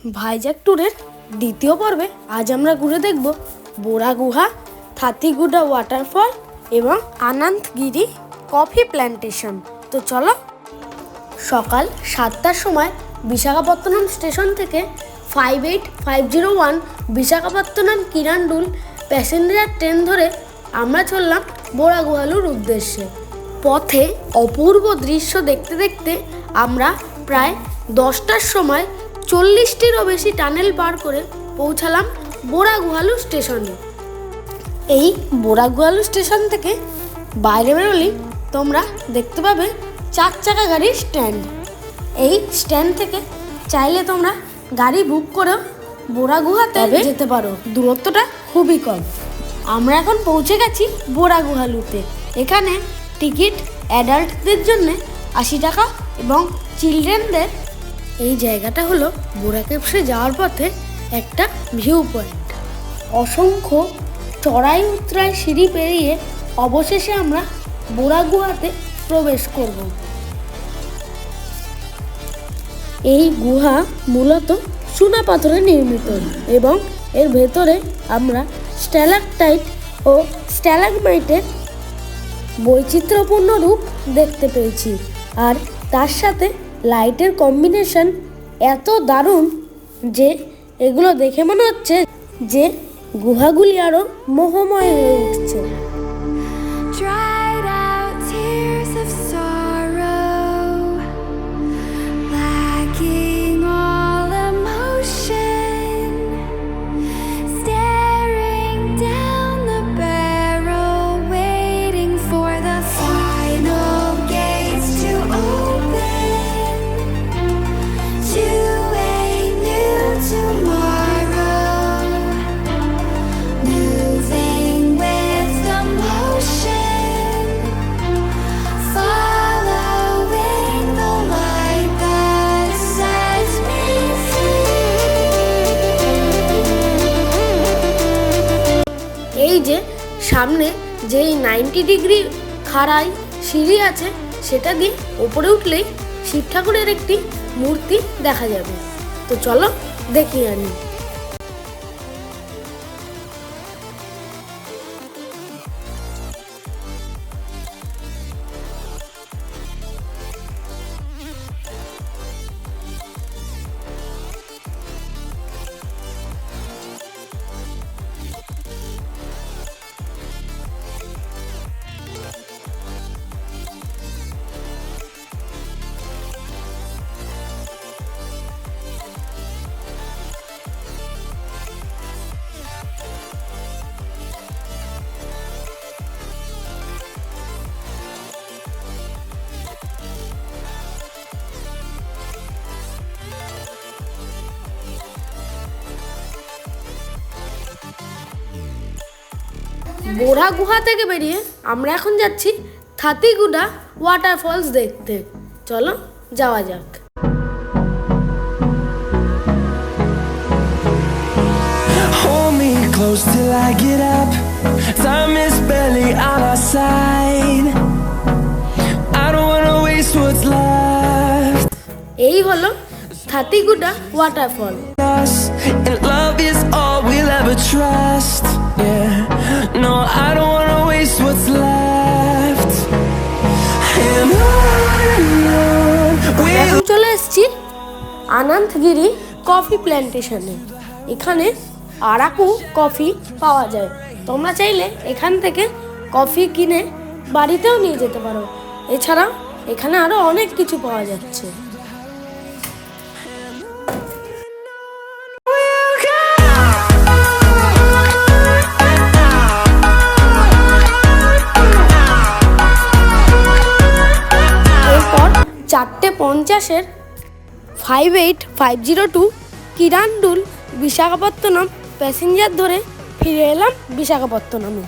ভাইজ্যাক ট্যুরের দ্বিতীয় পর্বে আজ আমরা ঘুরে দেখব বোরা গুহা, থাতিগুডা ওয়াটারফল এবং আনন্দগিরি কফি প্ল্যান্টেশন। তো চলো। সকাল 7টার সময় বিশাখাপত্তনম স্টেশন থেকে 58501 বিশাখাপত্তনম কিরান্ডুল প্যাসেঞ্জার ট্রেন ধরে আমরা চললাম বোরা গুহালুর উদ্দেশ্যে। পথে অপূর্ব দৃশ্য দেখতে দেখতে আমরা প্রায় 10টার সময় 40টিরও বেশি টানেল পার করে পৌঁছালাম বোরা গুহালু স্টেশনে। এই বোরা গুহালু স্টেশন থেকে বাইরে বেরোলেই তোমরা দেখতে পাবে 4 চাকা গাড়ির স্ট্যান্ড। এই স্ট্যান্ড থেকে চাইলে তোমরা গাড়ি বুক করেও বোরা গুহাতে যেতে পারো। দূরত্বটা খুবই কম। আমরা এখন পৌঁছে গেছি বোরা গুহালুতে। এখানে টিকিট অ্যাডাল্টদের জন্য 80 টাকা এবং চিলড্রেনদের। এই জায়গাটা হলো বোরা কেভসে যাওয়ার পথে একটা ভিউ পয়েন্ট। অসংখ্য চড়াই উতরাই সিঁড়ি পেরিয়ে অবশেষে আমরা বোরা গুহাতে প্রবেশ করব। এই গুহা মূলত চুনা পাথরে নির্মিত এবং এর ভেতরে আমরা স্ট্যালাকটাইট ও স্ট্যালাগমাইটের বৈচিত্র্যপূর্ণ রূপ দেখতে পেয়েছি। আর তার সাথে লাইটের কম্বিনেশন এত দারুণ যে এগুলো দেখে মনে হচ্ছে যে গুহাগুলি আরো মোহময় হয়ে উঠছে। এই যে সামনে যেই 90 ডিগ্রি খাড়াই সিঁড়ি আছে সেটা দিয়ে ওপরে উঠলেই শিব ঠাকুরের একটি মূর্তি দেখা যাবে। তো চলো দেখিয়ে আনি। বোরা গুহা থেকে বেরিয়ে আমরা এখন যাচ্ছি থাতিগুডা ওয়াটারফলস দেখতে। চলো যাওয়া যাক। Hold me close till I get up. Time is barely on our side. I don't wanna waste what's left. এই হলো থাতিগুডা waterfall. And love is all we'll ever trust. Yeah, no, I don't wanna waste what's left. And on এখন চলে এসেছি আনন্দগিরি coffee প্ল্যান্টেশনে। এখানে Araku coffee পাওয়া যায়। তোমরা চাইলে এখান থেকে কফি কিনে বাড়িতেও নিয়ে যেতে পারো। এছাড়াও এখানে আরো অনেক কিছু পাওয়া যাচ্ছে। এরপর 4:50 58502 কিরান্ডুল বিশাখাপত্তনম প্যাসেঞ্জার ধরে ফিরে এলাম বিশাখাপত্তনমে।